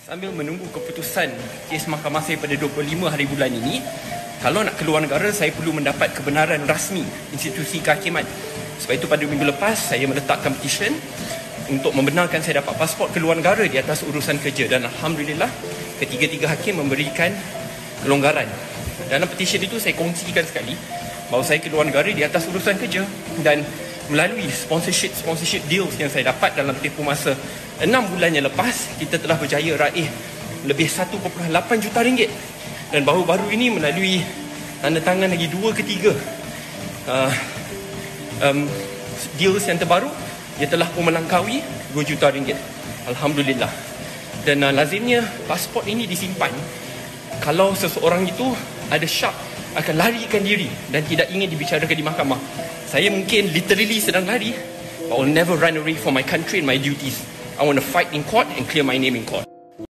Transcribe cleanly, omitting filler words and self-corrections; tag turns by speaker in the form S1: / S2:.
S1: Sambil menunggu keputusan kes mahkamah saya pada 25 hari bulan ini, kalau nak keluar negara, saya perlu mendapat kebenaran rasmi institusi kehakiman. Sebab itu pada minggu lepas, saya meletakkan petition untuk membenarkan saya dapat pasport keluar negara di atas urusan kerja. Dan Alhamdulillah, ketiga-tiga hakim memberikan kelonggaran. Dalam petition itu, saya kongsikan sekali bahawa saya keluar negara di atas urusan kerja. Dan melalui sponsorship deals yang saya dapat dalam tempoh masa 6 bulan yang lepas, kita telah berjaya raih lebih 1.8 juta ringgit. Dan baru-baru ini melalui tanda tangan lagi 2 ke 3 deals yang terbaru, dia telah pun melangkaui 2 juta ringgit. Alhamdulillah. Dan lazimnya pasport ini disimpan kalau seseorang itu ada syak akan larikan diri dan tidak ingin dibicarakan di mahkamah. Saya mungkin literally sedang lari, but I will never run away from my country and my duties. I want to fight in court and clear my name in court.